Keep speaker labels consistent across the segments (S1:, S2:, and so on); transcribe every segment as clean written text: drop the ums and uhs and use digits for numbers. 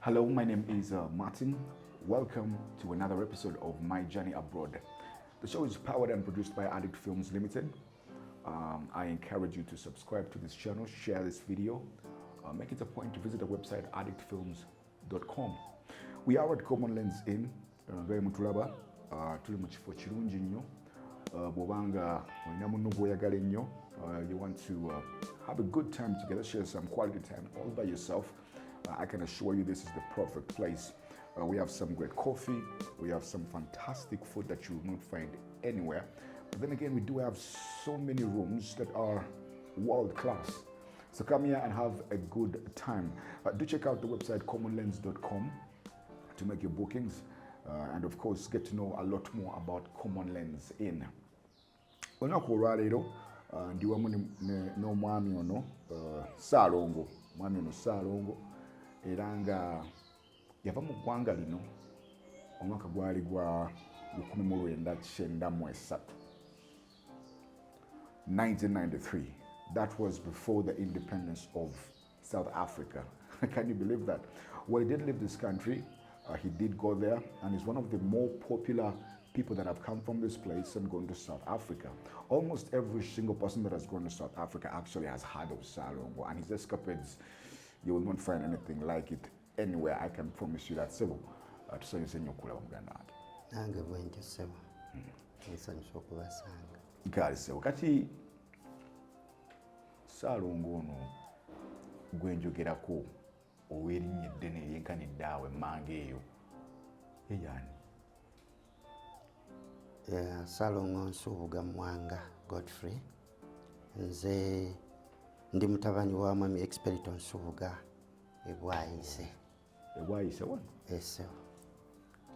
S1: Hello, my name is Martin. Welcome to another episode of My Journey Abroad. The show is powered and produced by Addict Films Limited. I encourage you to subscribe to this channel, share this video, make it a point to visit the website addictfilms.com. We are at Common Lens Inn, very mutulaba, tuli mu kifo kirungi nnyo. Bw'obanga olina munno gw'oyagala ennyo, you want to have a good time together, share some quality time all by yourself. I can assure you this is the perfect place. We have some great coffee, we have some fantastic food that you will not find anywhere. But then again, we do have so many rooms that are world class. So come here and have a good time. Do check out the website commonlens.com to make your bookings. And of course, get to know a lot more about Common Lens Inn. Olunaku olwaleero ndi wamu n'omwami ono SSALONGO. Mwami ono SSALONGO era nga yava mu ggwanga lino omwaka gwali gwa 1993. 1993. That was before the independence of South Africa. Can you believe that? Well, he did leave this country. He did go there, and he's one of the more popular people that have come from this place and gone to South Africa. Almost every single person that has gone to South Africa actually has heard of SSALONGO, and his escapades, you will not find anything like it anywhere. I can promise you that. So, tusanyuse nnyo okulaba muganda wange.
S2: Nange bwentyo ssebo. Nsanyusa okubasanga.
S1: Nkaali ssebo. Kati SSALONGO ono gwe njogerako ow'erinnya eddene eryenkanidde awo emmanga eyo ye y'ani?
S2: SSALONGO NSUBUGA Mwanga Godfrey. Nze ndi mutabani wa mwami Experiton NSUBUGA ebwayise.
S1: Ebwayise wano?
S2: Ese.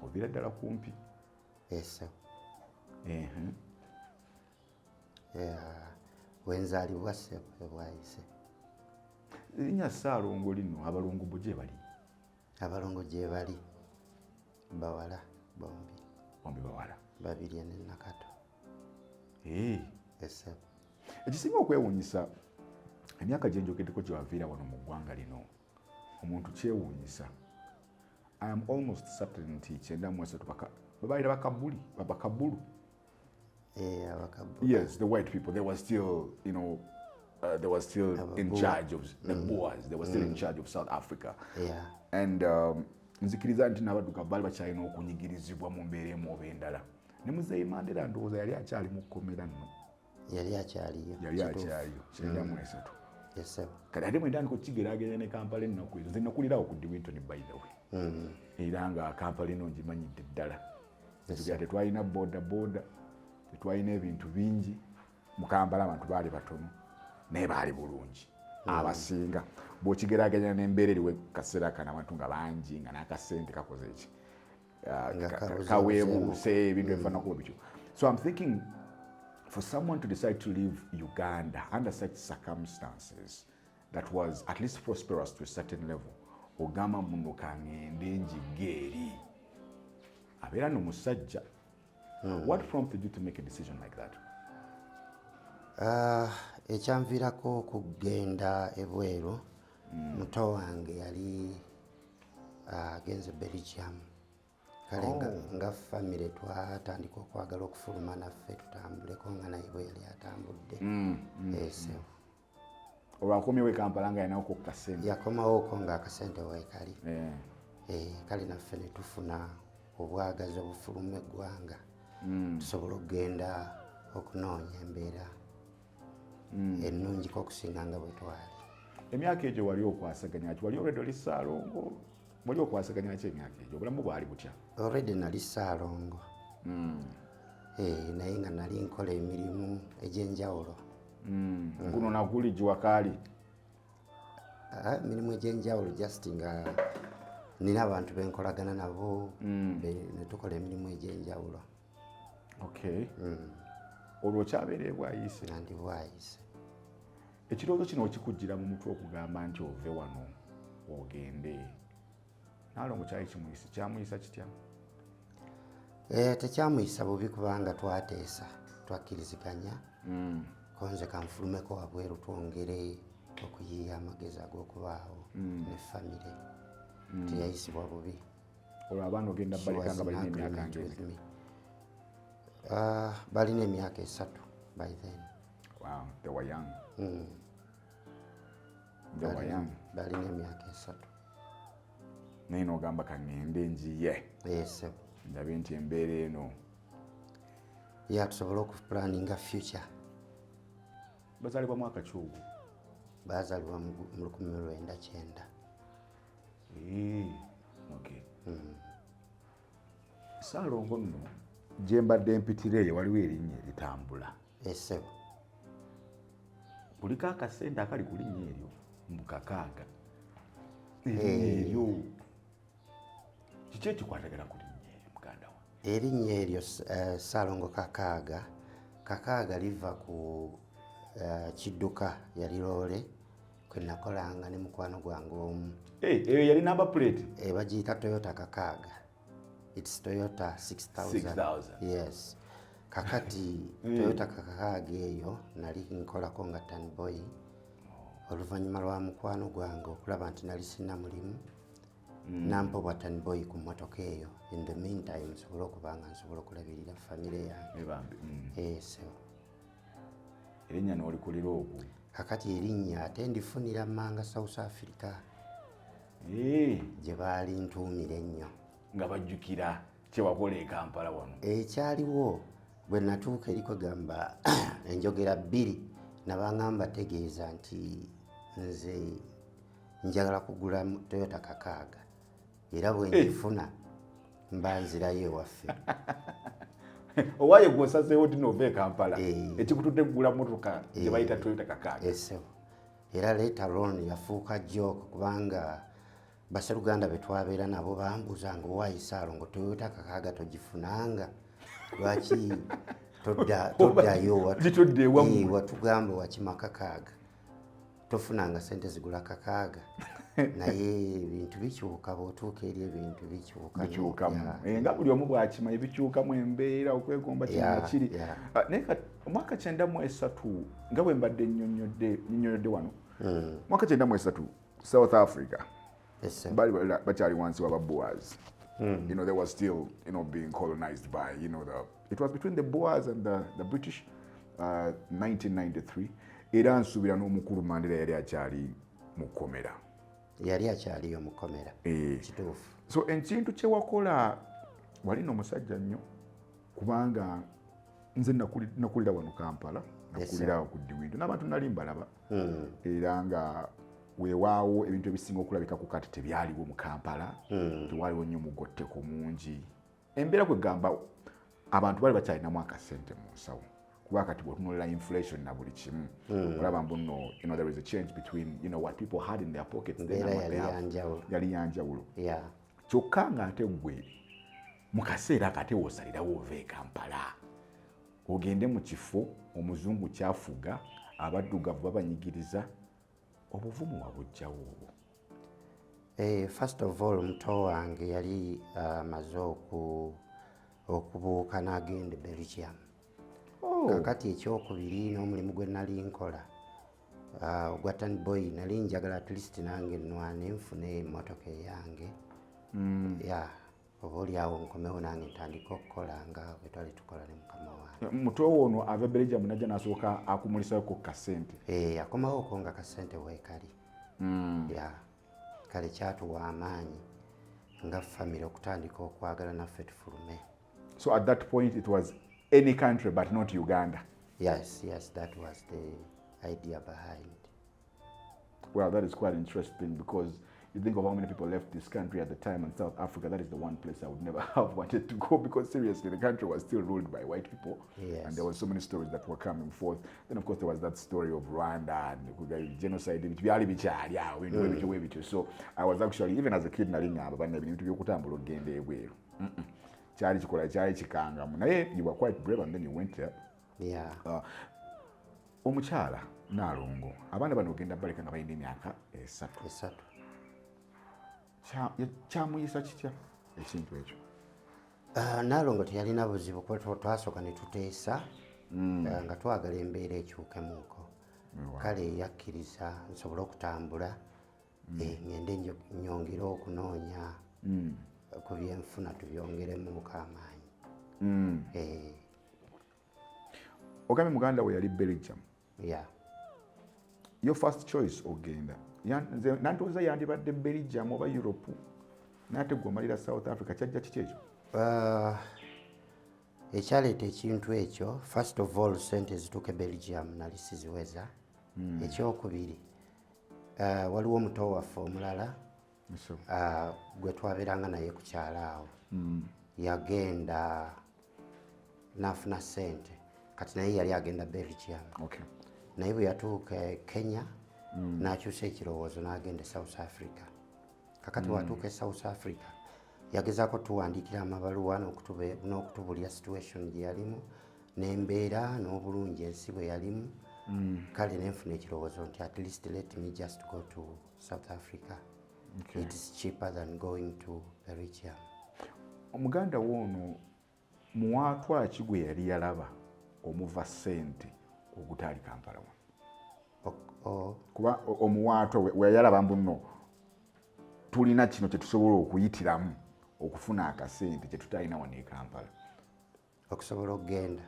S1: Ovira ddala kumpi?
S2: Ese. Wenzaalibwa ssebo ebwayise.
S1: Erinnya SSALONGO lino abalongo bo gye bali?
S2: Abalongo gye bali bawala bombi.
S1: Bombi bawala?
S2: Babiri ne Nakato. Ese.
S1: Ekisinga okwewuunyisa emyaka gye njogeddeko gye waviira wano mu ggwanga lino omuntu kyewuunyisa. I am almost certain nti 93 babaira bakabuli babakabulu.
S2: Abakabulu.
S1: Yes, the white people, they were still, they were still in charge of the Boers. They were still in charge of South Africa.
S2: Yeah.
S1: And nzikiriza nti n'abadduka bali bakyalina okunyigirizibwa mu mbeera emu oba endala. Ne Muzeeyi Mandela ndowooza yali akyali mu kkomera nno.
S2: Yali akyaliyo.
S1: Yali akyaliyo. 93.
S2: Yes, sir.
S1: Kati ate mwendandika okigeraageranya ne Kampala ennaku ezo. Nze nakulirawo ku Diwinton by the way. Era nga Kampala eno ngimanyidde ddala. Tetwalina boda, tetwalina ebintu bingi. Mu Kampala abantu baali batono naye baali bulungi. Abasinga bw'okigeraageranya n'embeera eriwo kaseera kana abantu nga bangi nga n'akasente kakoze eki. Kaweebuuse ebintu ebifaananako bityo. So I'm thinking, for someone to decide to leave Uganda under such circumstances that was at least prosperous to a certain level, ogamba muno kangende njige eri abeera n'omusajja. What prompted you to make a decision like that?
S2: Ekyanviirako okugenda ebweru, muto wange yali agenze Belgium. Kale nga famire twatandika okwagala okufuluma naffe tutambuleko nga naye bwe yali atambudde. Ese.
S1: Olwakomyewo e Kampala nga yalinawo kasente?
S2: Yakomawo okwo nga akasente weekali. Kale naffe ne tufuna obwagazi obufuluma eggwanga. Tusobola okugenda okunoonya embeera ennungiko okusinga nga bwe twali.
S1: Emyaka egyo wali okwasaganya ki? Wali already oli SSALONGO? Wali okwasaganya ki emyaka egyo? Obulamu bwali butya?
S2: Already nali SSALONGO. Naye nga nali nkola emirimu egy'enjawulo.
S1: Guno naguli giwakaali?
S2: Emirimu egy'enjawulo just nga nina abantu benkolagana nabo ne tukola emirimu egy'enjawulo.
S1: Okay. Olwo okyabeera ebwayise?
S2: Nandi bwayise.
S1: Ekirowoozo kino okikujjira mu mutwe okugamba nti ove wano ogende, SSALONGO kyali kyamuyisa kitya?
S2: Tekyamuyisa bubi kubanga twateesa, twakkiriziganya. Konze kanfulumeko wabweru twongere okuyiiya amagezi ag'okubaawo ne famire. teyayisibwa bubi.
S1: Olwo abaana ogenda baleka nga balina emyaka ng'emi?
S2: Balina emyaka 3 by then.
S1: Wow, they were young. They were young.
S2: Balina emyaka 3.
S1: Naye n'ogamba kangende njiye.
S2: Yes.
S1: Ndabe nti embeera eno.
S2: Tusobola okupulaninga future.
S1: Bazaalibwa mwaka ki ogwo?
S2: Baazaalibwa mu 1990.
S1: Okay. Salongo nno gye mbadde mpitira eyo waliwo erinnya eritambula.
S2: Yes.
S1: Kuliko akasente akali ku linnya eryo mu kakaaga. Eryo kiki ekikwatagana ku linnya eryo muganda wa?
S2: Erinnya eryo Salongo kakaaga. Kakaaga liva ku kidduka yali loole kwe nakolanga ne mukwano gwange omu.
S1: Eyo yali number plate?
S2: Bagiyita Toyota kakaaga. It's Toyota 6000. Yes. Kakati Toyota kakaaga eyo nali nkolako nga tanboy. Oluvannyuma lwa mukwano gwange okulaba nti nali sina mulimu. Nampobwa tanboy ku mmotoka eyo. In the meantime nsobola okubanga nsobola okulabirira famire yange.
S1: Erinnya n'olikulira okwo?
S2: Kakati erinnya ate ndifunira Manga South Africa. Gye baali ntuumira ennyo.
S1: Nga bajjukira kye wakola e Kampala wano?
S2: Ekyaliwo bwe natuuka eri kwegamba enjogera 2 nabangamba tegeeza nti nze njagala kugula Toyota kakaaga era bwe njifuna mba nzirayo ewaffe.
S1: Owaye gwosazeewo ti n'ova e Kampala ekikutudde kugula motoka gye bayita Toyota kakaaga?
S2: Era later on yafuuka joke kubanga Baseruganda be twabeera nabo bambuuzanga owaayi Salongo Toyota kakaaga togifunanga lwaki toddayo watugamba wakima kakaaga tofunanga sente zigula kakaaga. Naye ebintu bikyuka bw'otuuka eri ebintu
S1: bikyukamu nga buli omu bw'akimanyi bikyukamu embeera okwegomba kinakiri. Naye omwaka 93 nga bwe mbadde nnyonnyodde wano, mwaka 93 South Africa bakyali wansi w'aba Boers. They were still being colonized by it was between the Boers and the British. 1993 era nsuubira n'omukulu Mandela yali akyali mukomera.
S2: Yali akyaliyo mukomera. Kituufu.
S1: So ekintu kye wakola wali n'omusajja nnyo kubanga nze nakulira wano Kampala, nakulira ku Diwindo n'abantu nali mbalaba era nga weewaawo ebintu ebisinga okulabika ku kati tebyaliwo mu Kampala. Tewaliwo nnyo mugotteko mungi. Embeera kwegamba abantu bali bakyalinamu akasente mu nsawo kuba kati bw'otunuulira inflation na buli kimu olaba mbu nno there is a change between what people had in their pockets yali yanjawulo. Kyokka ng'ate gwe mu kaseera akate woosalirawo ova e Kampala ogende mu kifo omuzungu kyafuga abaddugavu babanyigiriza, obuvumu wabujjawo obwo?
S2: First of all muto wange yali amaze okubuuka n'agenda Belgium. Kakati ekyokubiri n'omulimu gwe nali nkola ogwa tanboy nali njagala at least nange nnwane nfune emmotoka eyange. Oba oliawo nkomewo nange ntandika okukola nga bwe twali tukola ne mukama wange.
S1: Muto ono ava Belgium najja n'asooka akumulisako kasente?
S2: Akomawo ko nga kasente weekali. Kale kyatuwa amaanyi nga famire okutandika okwagala naffe tufulume.
S1: So at that point it was any country but not Uganda?
S2: Yes, that was the idea behind.
S1: Well, that is quite interesting because you think of how many people left this country at the time, and South Africa, that is the one place I would never have wanted to go because seriously, the country was still ruled by white people. And there were so many stories that were coming forth. Then of course there was that story of Rwanda and genocide. So I was actually, even as a kid, you were quite brave and then you went there. Omukyala Nalongo abaana bano ogenda baleka nga balina emyaka 3. Kyamuyisa kitya ekintu ekyo?
S2: Nalongo teyalina buzibu kuba twasooka ne tuteesa nga twagala embeera ekyukemuuko. Kale yakkiriza nsobole okutambula ngende nyongere okunoonya ku byenfuna tubyongeremuuko amaanyi.
S1: Ogambye muganda we yali Belgium.
S2: Yeah.
S1: Your first choice ogenda nantooza yandibadde Belgium oba Europe naate gwe omalira South Africa, kyajja kiki ekyo?
S2: Ekyaleeta ekintu ekyo, first of all sente zituuke Belgium nali siziweza. Ekyokubiri, waliwo omuto waffe omulala gwe twabeeranga naye ku kyalo awo, yagenda n'afuna sente kati naye yali agenda Belgium. Naye bwe yatuuka Kenya n'akyusa ekirowoozo n'agenda South Africa. Kakati watuuka South Africa yagezaako tuwandiikira amabaluwa n'okutubulira situation gye yalimu n'embeera n'obulungi ensi bwe yalimu. Kale nenfuna ekirowoozo nti at least let me just go to South Africa. It is cheaper than going to Belgium.
S1: Omuganda woono muwaatwa ki gwe yali yalaba omuva ssente ogutaali Kampala wano? Kuba omuwaatwa we yalaba mbuno tulina kino kye tusobola okuyitiramu okufuna akasente kye tutalina wano e Kampala
S2: okusobola okugenda.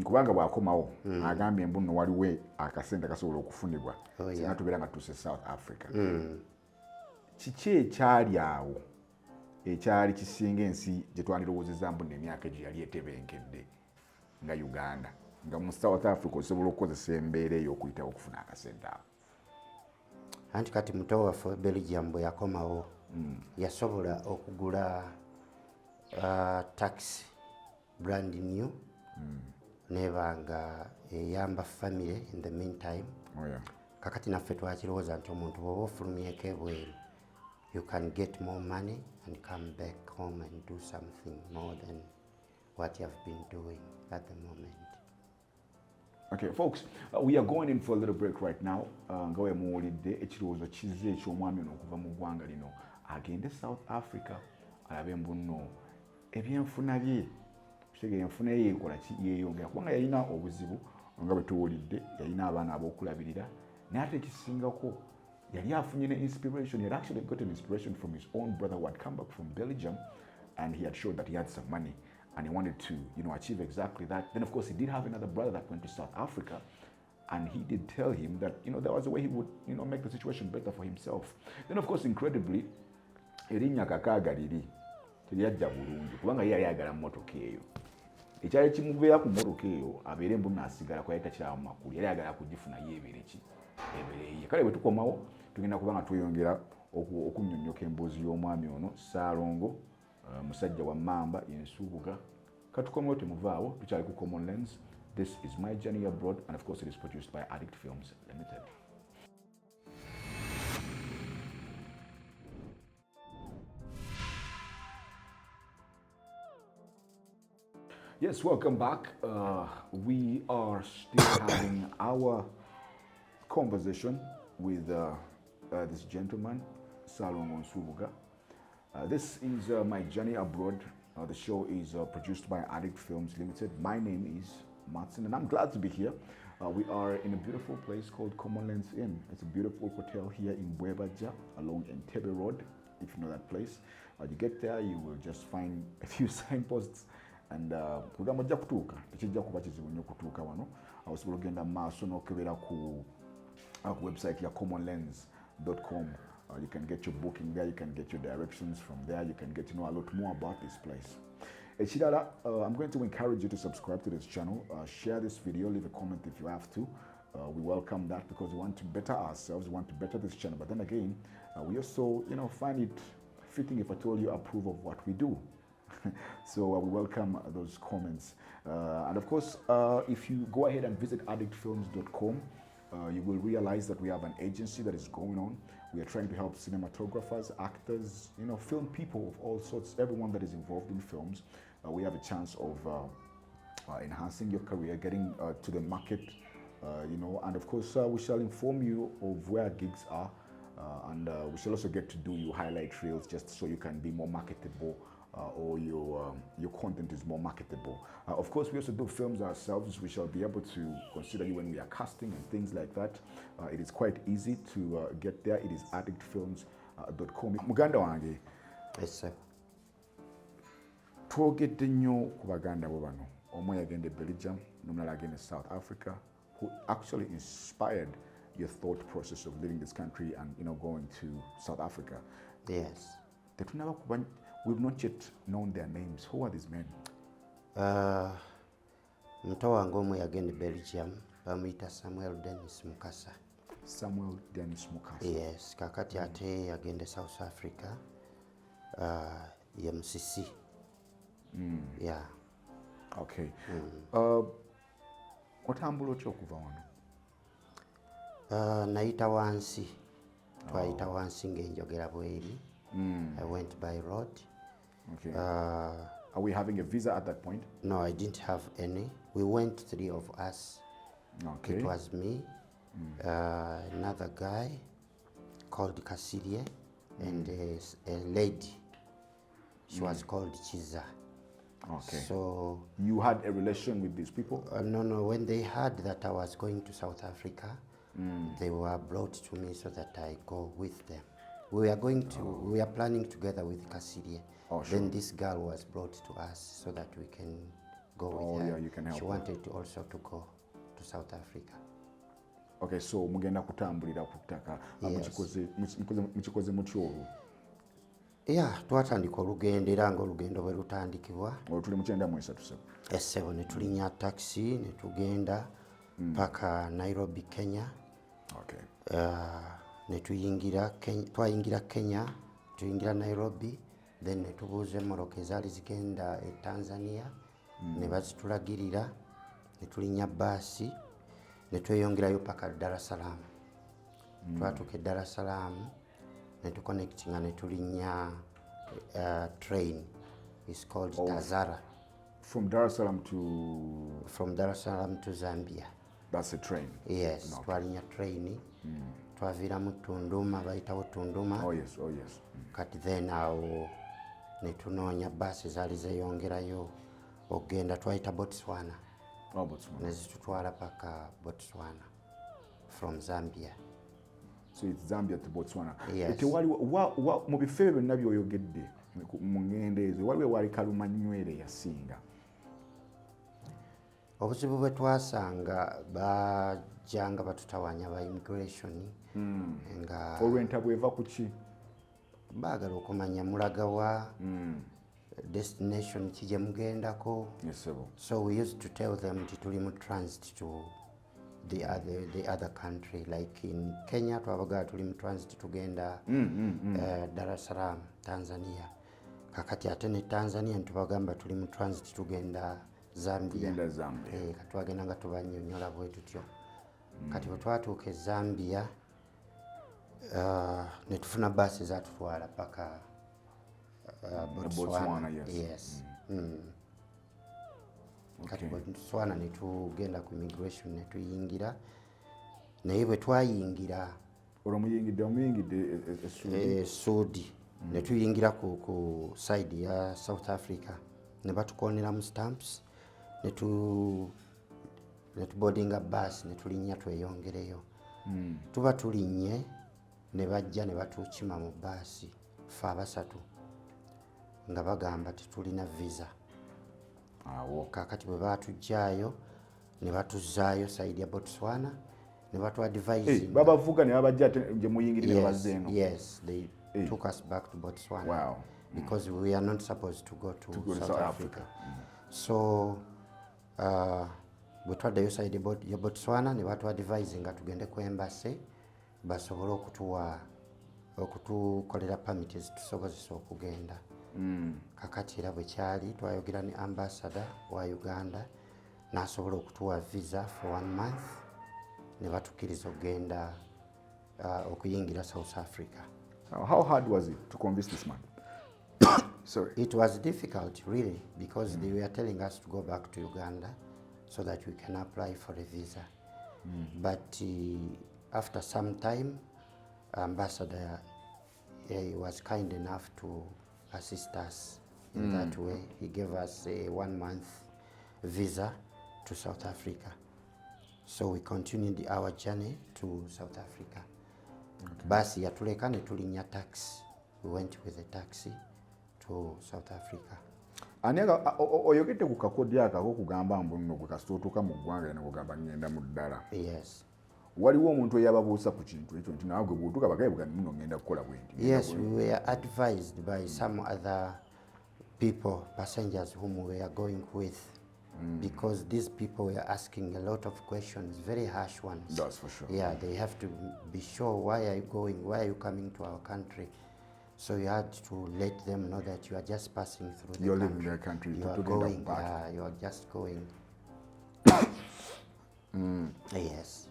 S1: Kubanga bw'akomawo agambye mbuno waliwo akasente kasobola okufunibwa singa tubeera nga tuuse South Africa. Kiki ekyali awo ekyali kisinga ensi gye twandirowoozezza mbuno emyaka egyo yali etebenkedde nga Uganda, nga mu South Africa osobola okukozesa embeera eyo okuyitawo okufuna akasente awo?
S2: Anti kati muto waffe Belgium bwe yakomawo yasobola okugula taxi brand new nebanga eyamba family in the meantime. Kakati naffe twakirowooza nti omuntu bw'oba ofulumyeko ebweru you can get more money and come back home and do something more than what you have been doing at the moment.
S1: Okay, folks, we are going in for a little break right now. Nga we muwulidde ekirowoozo kizze eky'omwami ono okuva mu ggwanga lino agende South Africa alabe mbuno ebyenfuna bye kitegeera enfuna ye ekola ki yeeyongera kubanga yalina obuzibu nga bwe tuwulidde, yalina abaana ab'okulabirira naye ate ekisingako yali afunye ne inspiration. He had actually gotten inspiration from his own brother who had come back from Belgium and he had showed that he had some money and he wanted to, achieve exactly that. Then of course he did have another brother that went to South Africa and he did tell him that, there was a way he would, make the situation better for himself. Then of course incredibly, erinnya Kakaaga liri teryajja bulungi kubanga ye yali ayagala mmotoka eyo. Ekyali kimubeera ku mmotoka eyo abeere mbuno asigala kwa yita kirawo makulu, yali ayagala kugifuna ye ebeere ki ebeere ye. Kale bwe tukomawo tugenda kubanga tweyongera okunnyonnyoka emboozi y'omwami ono SSALONGO, musajja wa Mamba NSUBUGA. Katukomewo temuvaawo, tukyali ku Common Lens. This is My Journey Abroad and of course it is produced by Addict Films Limited. Yes, welcome back. We are still having our conversation with this gentleman, SSALONGO NSUBUGA. This is My Journey Abroad. The show is produced by Addict Films Limited. My name is Martin and I'm glad to be here. We are in a beautiful place called Common Lens Inn. It's a beautiful hotel here in Bwebaja along Entebbe Road, if you know that place. You get there, you will just find a few signposts and kugamba ojja kutuuka tekijja kuba kizibu nnyo kutuuka wano. Osobola ogenda maaso n'okebera ku website ya commonlens.com. You can get your booking there, you can get your directions from there, you can get to know a lot more about this place. Echidala, I'm going to encourage you to subscribe to this channel, share this video, leave a comment if you have to. We welcome that because we want to better ourselves, we want to better this channel. But then again, we also, find it fitting if at all you approve of what we do. So we welcome those comments. And of course, if you go ahead and visit addictfilms.com, you will realize that we have an agency that is going on. We are trying to help cinematographers, actors, film people of all sorts, everyone that is involved in films. We have a chance of enhancing your career, getting to the market, and of course, we shall inform you of where gigs are, and we shall also get to do you highlight reels just so you can be more marketable or your content is more marketable. Of course, we also do films ourselves. We shall be able to consider you when we are casting and things like that. It is quite easy to get there. It is addictfilms.com. Muganda wange.
S2: Yes, sir.
S1: Twogedde nnyo ku baganda bo bano. Omu yagenda Belgium, n'omulala agenda South Africa, who actually inspired your thought process of leaving this country and going to South Africa.
S2: Yes.
S1: We've not yet known their names. Who are these men?
S2: Muto wange omu yagenda Belgium, bamuyita Samuel Dennis Mukasa.
S1: Samuel Dennis Mukasa.
S2: Yes, kakati ate yagenda South Africa, ye Musisi. Yeah.
S1: Okay. Otambula otya okuva wano?
S2: Nayita wansi. Twayita wansi ng'enjogera bweri. I went by road.
S1: Okay. Are we having a visa at that point?
S2: No, I didn't have any. We went, 3 of us.
S1: Okay.
S2: It was me, another guy called Kasirie, and a lady. She was called Chiza.
S1: Okay.
S2: So
S1: you had a relation with these people?
S2: No. When they heard that I was going to South Africa, they were brought to me so that I go with them. We are planning together with Kasirie.
S1: Oh, sure.
S2: Then this girl was brought to us so that we can go with her.
S1: Yeah, you can help
S2: She
S1: her.
S2: wanted also to go to South Africa.
S1: Okay, so mugenda kutambulira ku ttaka. Mukikoze mutya olwo?
S2: Yeah, twatandika olugendo era ng'olugendo bwe lutandikibwa.
S1: Tuli mu 9:37.
S2: Essebo ne tulinnya taxi ne tugenda paka Nairobi, Kenya.
S1: Okay.
S2: Ne twayingira Kenya, tuyingira Nairobi, then ne tubuuza emmoloka ezaali zigenda e Tanzania, ne bazitulagirira, ne tulinnya baasi, ne tweyongerayo paka Dar es Salaam. Twatuuka e Dar es Salaam, ne tuconnectinga ne tulinnya train. It's called Tazara.
S1: From Dar es Salaam to?
S2: From Dar es Salaam to Zambia.
S1: That's a train?
S2: Yes, no. Twalinya train. Twaviiramu Tunduma, bayitawo Tunduma.
S1: Oh yes.
S2: Kati then awo ne tunoonya baasi ezaali zeeyongerayo okgenda twayita Botswana.
S1: Oh, Botswana.
S2: Ne zitutwala paka Botswana from Zambia.
S1: So it's Zambia to Botswana.
S2: Yes.
S1: Mu bifo ebyo byonna by'oyogedde mu ngendo ezo waliwo wali kalumanywere yasinga?
S2: Obuzibu bwe twasanga bajjanga batutawanya ba immigration nga
S1: olw'enta bweva ku ki?
S2: baagala okumanya mulagawa destination ki gye mugendako.
S1: Yes, sir.
S2: So we used to tell them nti tuli mu transit to the other country, like in Kenya twabaga tuli mu transit tugenda Dar es Salaam, Tanzania. Kakati ate ne Tanzania ntubagamba tuli mu transit tugenda Zambia. Katwagenda nga tubanyonyola bwe tutyo. Kati bwe twatuuka e Zambia ne tufuna baasi zatutwala paka Botswana. Yes. Kati Botswana ne tugenda ku immigration ne tuyingira, naye bwe twayingira
S1: omuyingidde
S2: Sudi ne tuyingira ku side ya South Africa ne batukonera mu stamps ne tuboardinga bus ne tulinnya tweyongereyo. Tuba tulinnye ne bajja ne batuukima mu baasi ffe abasatu nga bagamba tetulina visa. Kakati bwe baatujjaayo ne batuzaayo side ya Botswana ne batuadvise
S1: babavuga ne babajja gye muyingirira bazzeeno.
S2: Yes, they took us back to Botswana.
S1: Wow.
S2: Because we are not supposed to go to South Africa. So bwe twaddayo side ya Botswana ne batuadvise nga tugende ku embassy basobole okutukolera permit ezitusobozesa okugenda. Kakati era bwe kyali twayogera ne ambassador wa Uganda n'asobola okutuwa visa for 1 month ne batukkiriza okugenda okuyingira South Africa.
S1: How hard was it to convince this man? Sorry.
S2: It was difficult really because they were telling us to go back to Uganda so that we can apply for a visa. But after some time, ambassador was kind enough to assist us in that way. He gave us a 1-month visa to South Africa. So we continued our journey to South Africa. Basi yatuleka ne tulinya taxi. We went with a taxi to South Africa.
S1: Aniaga oyogete ku kakodi akako kugamba mbuno gwe kasitotuka mu ggwanga ne kugamba ngenda mu ddala.
S2: Yes.
S1: Waliwo omuntu eyababuusa ku kintu ekyo nti naawe bw'otuuka bagaye bugambi muno ngenda kukola bwenti.
S2: Yes, we were advised by some other people, passengers whom we were going with, because these people were asking a lot of questions, very harsh ones.
S1: That's for sure.
S2: Yeah, they have to be sure, why are you going, why are you coming to our country? So you had to let them know that you are just passing through the
S1: You're
S2: country.
S1: leaving their country.
S2: You are going, you are just going. Yes.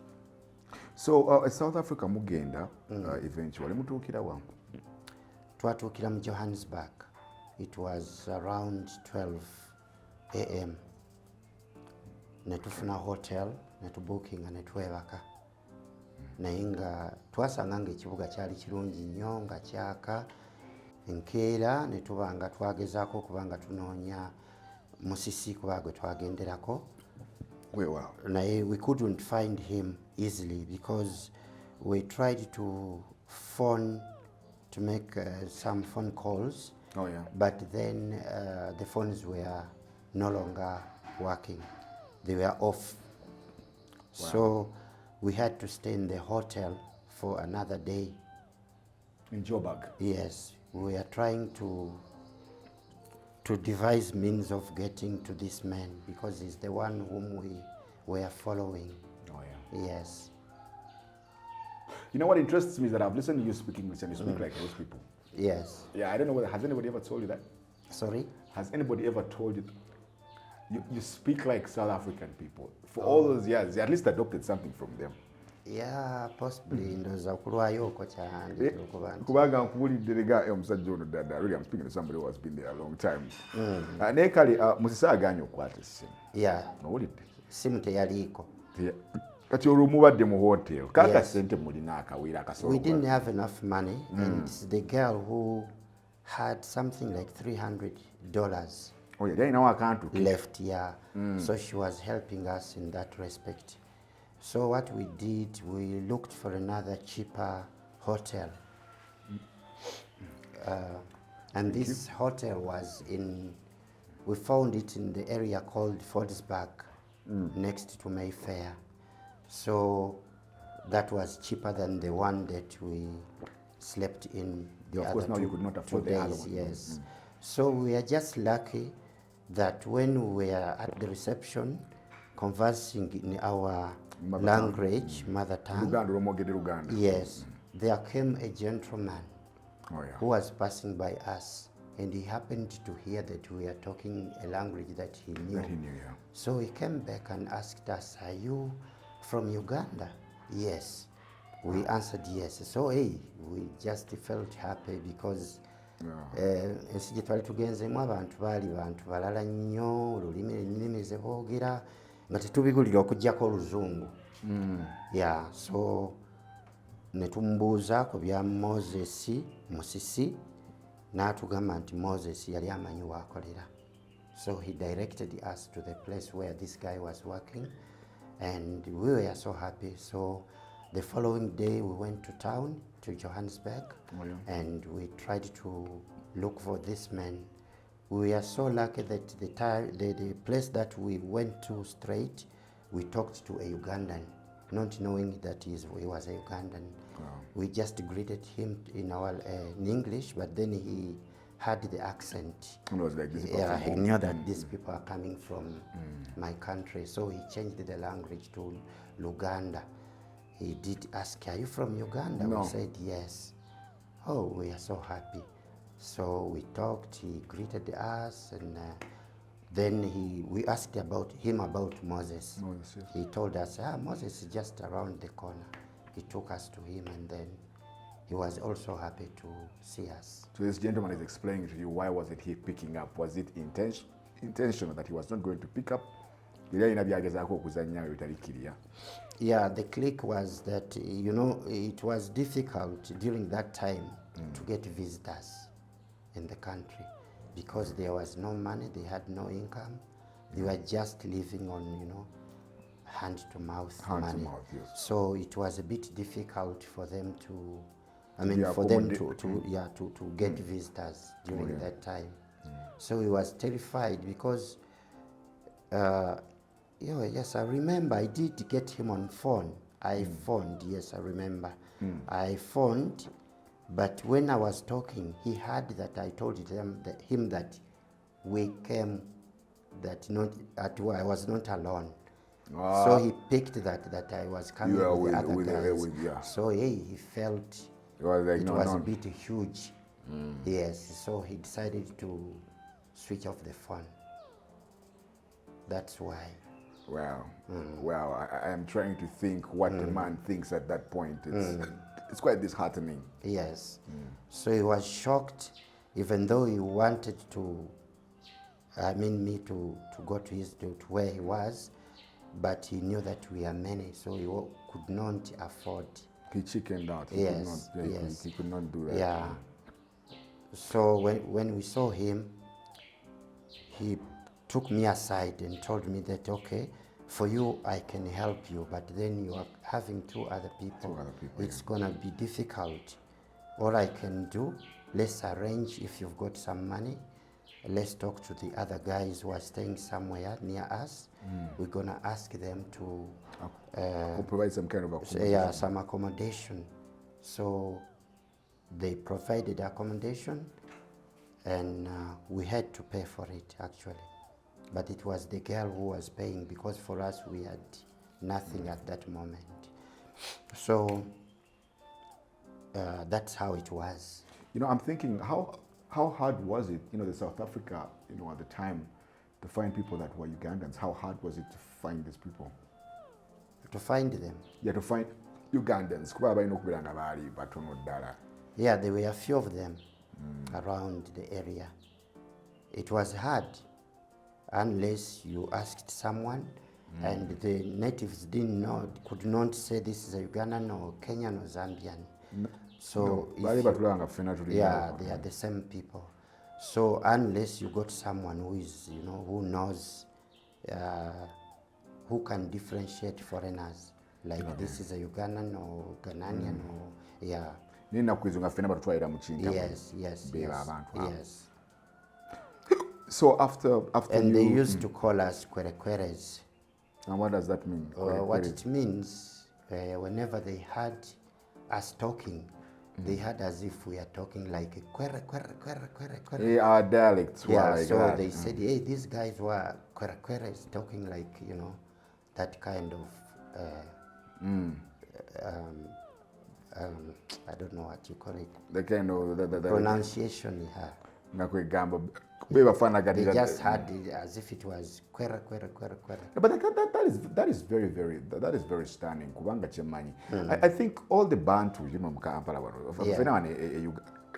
S1: So South Africa mugenda eventually mutuukira wa?
S2: Twatuukira mu Johannesburg. It was around 12 a.m. Netufuna hotel, netubookinga netwebaka. Naye nga twasanga ng'ekibuga kyali kirungi nnyo nga kyaka. Enkeera ne tuba nga twagezaako okuba nga tunoonya musisi kuba gwe twagenderako. Naye we couldn't find him easily because we tried to make some phone calls.
S1: Oh yeah.
S2: But then the phones were no longer working. They were off. Wow. So we had to stay in the hotel for another day.
S1: In Joburg?
S2: Yes. We were trying to devise means of getting to this man because he's the one whom we were following.
S1: Oh yeah.
S2: Yes.
S1: You know what interests me is that I've listened to you speak English and you speak like those people.
S2: Yes.
S1: Yeah, I don't know whether, has anybody ever told you that?
S2: Sorry?
S1: Has anybody ever told you you speak like South African people? For all those years, you at least adopted something from them.
S2: Yeah, possibly. Ndoza kulwayo oko cyane
S1: kubanga nkubulidde lega omusajja ono dada. Really, I'm speaking to somebody who has been there a long time. Naye kale musisa aganye okwata essimu.
S2: Yeah.
S1: Owulidde?
S2: Simu teyaliiko.
S1: Kati olwo mubadde mu hotel. Kaka sente mulina akawera akasolo.
S2: We didn't have enough money and it's the girl who had something like $300.
S1: Oh yeah, they know akantu
S2: left, yeah. So she was helping us in that respect. So what we did, we looked for another cheaper hotel. And this hotel was we found it in the area called Fordsburg, next to Mayfair. So that was cheaper than the one that we slept in the
S1: of
S2: other
S1: course, now you could not afford the other one.
S2: Yes. So we are just lucky that when we were at the reception conversing in our language, mother tongue, yes, there came a gentleman who was passing by us, and he happened to hear that we are talking a language that he knew.
S1: Yeah.
S2: So he came back and asked us, "Are you from Uganda?" Yes. We answered yes. So we just felt happy because ensi gye twali tugenzemu abantu baali bantu balala nnyo, olulimi ze boogera nga tetubigulira okuggyako oluzungu. Yeah, so ne tumubuuza ku bya Moses musisi n'atugamba nti Moses yali amanyi w'akolera. So he directed us to the place where this guy was working and we were so happy. So the following day we went to town, to Johannesburg, and we tried to look for this man. We are so lucky that the place that we went to straight, we talked to a Ugandan, not knowing that he was a Ugandan. Wow. We just greeted him in English, but then he had the accent.
S1: And was like,
S2: he knew that these people are coming from my country, so he changed the language to Luganda. He did ask, "Are you from Uganda?" No. We said yes. Oh, we are so happy. So we talked, he greeted us, and then we asked him about Moses.
S1: Yes.
S2: He told us, Moses is just around the corner. He took us to him, and then he was also happy to see us.
S1: So this gentleman is explaining to you, why was it he picking up? Was it intentional that he was not going to pick up?
S2: Yeah, the click was that, it was difficult during that time to get visitors in the country because there was no money, they had no income. They were just living on, hand to mouth money.
S1: Yes.
S2: So it was a bit difficult for them to, to get visitors during that time. So he was terrified because, yes, I remember I did get him on phone. I phoned, yes, I remember. I phoned, but when I was talking, he heard that I told him that we came, I was not alone. So he picked that I was coming with the other guys. So he felt it was a bit huge. Yes, so he decided to switch off the phone. That's why.
S1: Wow. Wow. I am trying to think what the man thinks at that point. It's quite disheartening.
S2: Yes. So he was shocked, even though he wanted me to go to where he was, but he knew that we are many, so he could not afford.
S1: He chickened out.
S2: Yes.
S1: He could not do that.
S2: Yeah. So when we saw him, he took me aside and told me that, okay, for you I can help you, but then you are having two other people. It's gonna be difficult. All I can do, let's arrange, if you've got some money, let's talk to the other guys who are staying somewhere near us. We're gonna ask them to
S1: provide some kind of accommodation.
S2: Yeah, some accommodation. So they provided accommodation, and we had to pay for it actually. But it was the girl who was paying, because for us we had nothing at that moment. So that's how it was.
S1: I'm thinking, how hard was it, the South Africa, at the time, to find people that were Ugandans? How hard was it to find these people?
S2: To find them?
S1: Yeah, to find Ugandans.
S2: Yeah, there were a few of them around the area. It was hard unless you asked someone, and the natives could not say this is a Ugandan or Kenyan or Zambian. So they are the same people. So unless you got someone who is, who knows, who can differentiate foreigners, like this is a Ugandan or Ghanaian or yes.
S1: So after
S2: and they used to call us kwerekweres.
S1: And what does that mean?
S2: What it means, whenever they heard us talking, they heard as if we are talking like a kwere.
S1: Our dialects were
S2: like
S1: like
S2: so
S1: that.
S2: They said, hey, these guys were kwerekweres, talking like, that kind of, I don't know what you call it.
S1: The kind of the
S2: pronunciation,
S1: They
S2: just had it as if it was kwere.
S1: But that is very, very stunning. I think all the Bantu,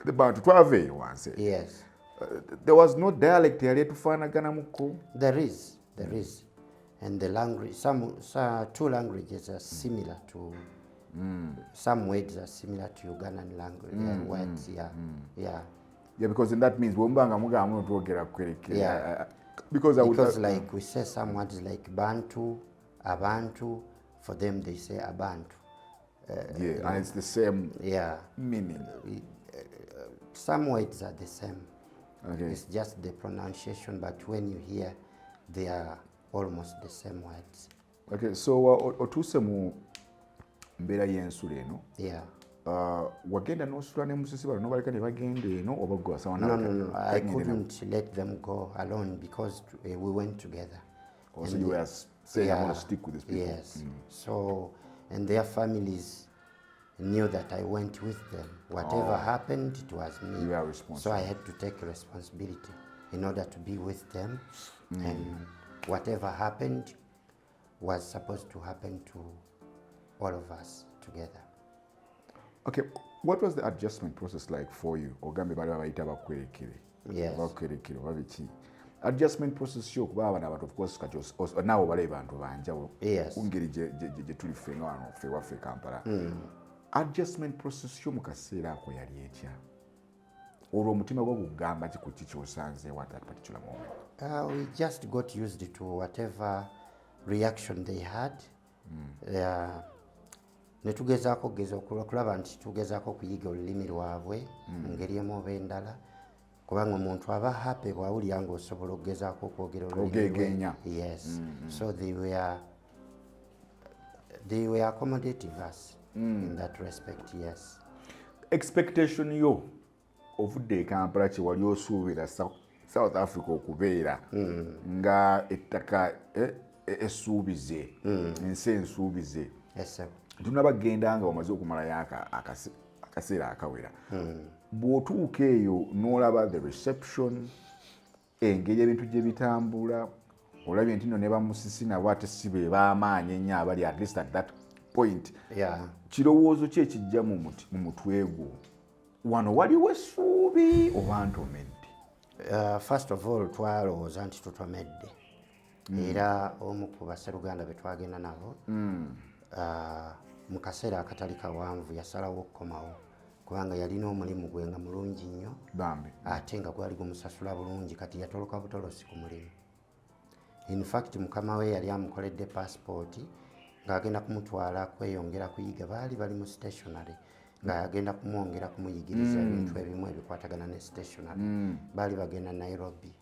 S1: the Bantu twave once.
S2: Yes.
S1: There was no dialect here to find.
S2: There is. And the language, some two languages are similar to. Some words are similar to Ugandan language words. Yeah,
S1: because that means
S2: because like we say some words like Bantu, Abantu, for them they say Abantu.
S1: And it's the same meaning.
S2: Some words are the same.
S1: Okay.
S2: It's just the pronunciation, but when you hear, they are almost the same words.
S1: Okay, so otusemu mbera y'ensula eno.
S2: Yeah.
S1: Wagenda n'osula ne musisi bano baleka ne bagenda eno oba gwe wasawa
S2: No, I couldn't let them go alone because we went together.
S1: So you were saying, I want to stick with these people.
S2: Yes. So, and their families knew that I went with them. Whatever happened, it was me.
S1: You are responsible.
S2: So I had to take responsibility in order to be with them. And whatever happened was supposed to happen to all of us together.
S1: Okay, what was the adjustment process like for you? Ogambe bali babayita bakwerekere.
S2: Yes.
S1: Bakwerekere babiki. Adjustment process yo kuba abana abantu of course kachos nawo bale bantu banjawo.
S2: Yes.
S1: Ungeri je tuli fenga wano fe wafe Kampala. Adjustment process yo mu kaseera ako yali etya? olwo omutima gwo gugamba ki ku kikyosanzeewo at that particular moment?
S2: We just got used to whatever reaction they had. Ne tugezaako okulaba nti tugezaako okuyiga olulimi lwabwe mu ngeri emu oba endala, kubanga omuntu aba happy bw'awulira ng'osobola okugezaako okwogera olulimi. Yes. So they were accommodating us in that respect. Yes.
S1: Expectation yo ovudde e Kampala kye wali osuubira South Africa okubeera nga ettaka essuubize, ensi ensuubize.
S2: Yes, sir.
S1: Tunabagenda nga wamaze okumalayo akaseera akawera. Bw'otuuka eyo n'olaba the reception, engeri ebintu gye bitambula, olabye nti nno ne bamusisi nabo ate si be b'amaanyi ennyo abali at least at that point. Kirowoozo ki ekijja mu mutwe gwo? Wano waliwo essuubi oba ntomedde?
S2: First of all, twalowooza nti tutomedde. Era omu ku basseruganda be twagenda nabo mu kaseera akatali kawanvu yasalawo okukomawo, kubanga yalina omulimu gwe nga mulungi nnyo ate nga gwali gumusasula bulungi, kati yatoloka butolosi ku mulimu. In fact, mukama we yali amukoledde passport ng'agenda kumutwala kweyongera kuyiga. Baali bali mu stationary ng'agenda kumwongera kumuyigiriza ebintu ebimu ebikwatagana ne stationary. Baali bagenda Nairobi.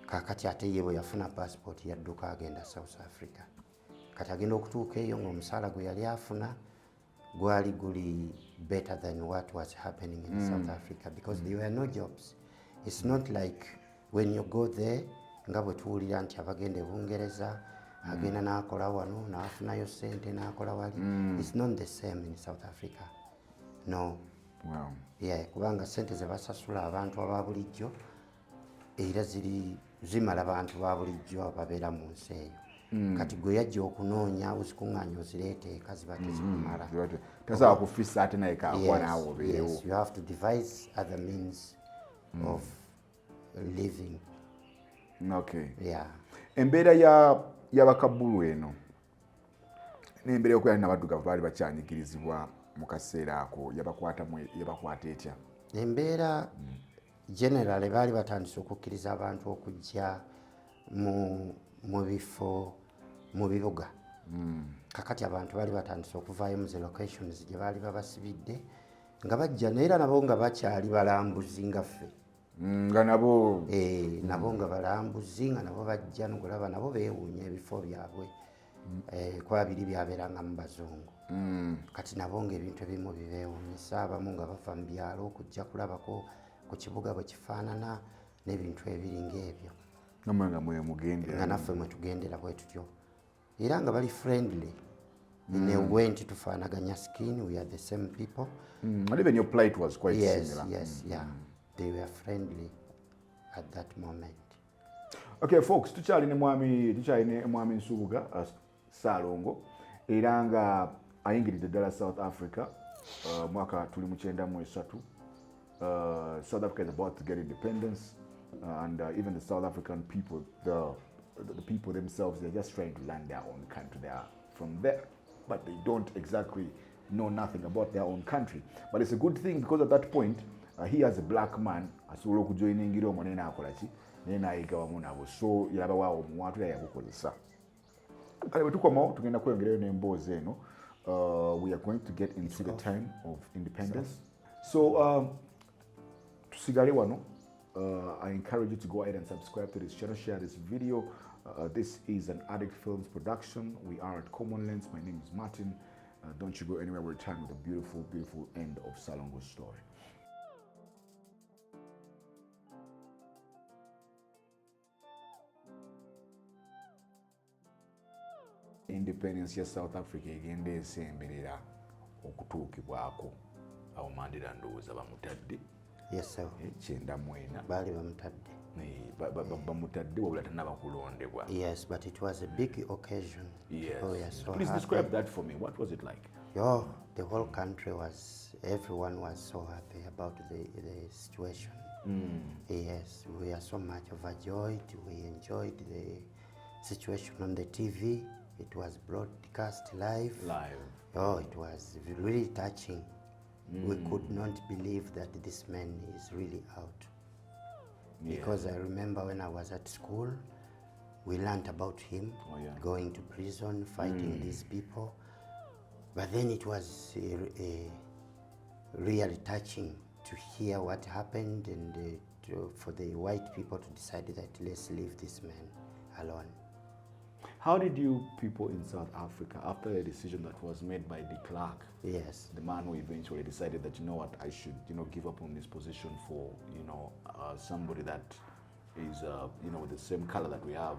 S2: Kakati ate ye bwe yafuna passport yadduka agenda South Africa. Kati agenda okutuuka eyo ng'omusaala gwe yali afuna gwali guli better than what was happening in South Africa, because there were no jobs. It's not like when you go there nga bwe tuwulira nti abagenda e Bungereza agenda n'akola wano n'afunayo ssente n'akola wali. It's not the same in South Africa. No.
S1: Wow.
S2: Yeah, kubanga ssente ze basasula abantu aba bulijjo era zimala abantu ba bulijjo ababeera mu nsi eyo. Kati gwe yajja okunoonya ozikuŋŋaanya ozireete eka ziba tezikumala.
S1: Tasobola kufissa ate naye kaakwa naawe obeerewo.
S2: Yes, you have to devise other means of living.
S1: Okay.
S2: Yeah.
S1: Embeera y'abakabbulu eno n'embeera y'okubeera n'abaddugavu baali bakyanyigirizibwa mu kaseera ako yabakwata etya?
S2: Embeera generally baali batandise okukkiriza abantu okujja mu bifo mu bibuga. Kakati abantu baali batandise okuvaayo mu zi locations gye baali babasibidde nga bajja neera nabo nga bakyali balambuzi nga ffe.
S1: Nga nabo
S2: nabo nga balambuzi nga nabo bajja nogulaba nabo beewuunya ebifo byabwe kuba biri byabeeranga mu bazungu. Kati nabo ng'ebintu ebimu bibeewuunyisa, abamu nga bava mu byalo okujja kulabako ku kibuga bwe kifaanana n'ebintu ebiri ng'ebyo.
S1: Namwe nga mwe mugendera.
S2: Nga naffe mwe tugendera bwe tutyo. Era nga bali friendly. In a way nti tufaanaganya skin, we are the same people.
S1: And even your plight was quite similar.
S2: Yes, yeah. They were friendly at that moment.
S1: Okay, folks, tukyali ne mwami Nsubuga Salongo era nga ayingiridde ddala South Africa mwaka tuli mu 93. South Africa is about to get independence, and even the South African people, the people themselves, they're just trying to land their own country. They are from there, but they don't exactly know nothing about their own country. But it's a good thing because at that point, he as a black man asobola okujoiningira omwo n'akola ki n'ayiga wamu nabo, so yalaba waawo omuwantu era yabukozesa. Kale bwe tukomawo tugenda kweyongerayo n'emboozi eno. We are going to get into the time of independence. So tusigale wano. I encourage you to go ahead and subscribe to this channel, share this video. This is an Addict Films production. We are at Common Lens. My name is Martin. Don't you go anywhere. We'll return with a beautiful, beautiful end of Salongo's story. Independence ya South Africa egenda esemberera okutuukibwako. Awo Mandela ndowooza bamutadde.
S2: Yes, sir.
S1: Kyenda-mwena.
S2: Baali bamutadde.
S1: Bamutadde wabula tannaba kulondebwa.
S2: Yes, but it was a big occasion.
S1: Yes.
S2: Oh, yes. So
S1: please describe that for me. What was it like?
S2: The whole country everyone was so happy about the situation. Yes, we are so much overjoyed. We enjoyed the situation on the TV. It was broadcast live.
S1: Live.
S2: Oh, it was really touching. we could not believe that this man is really out. Because I remember when I was at school, we learned about him going to prison, fighting these people. But then it was really touching to hear what happened and for the white people to decide that let's leave this man alone.
S1: How did you people in South Africa, after the decision that was made by de Klerk,
S2: yes,
S1: the man who eventually decided that, you know what, I should, give up on this position for, somebody that is, with the same color that we have.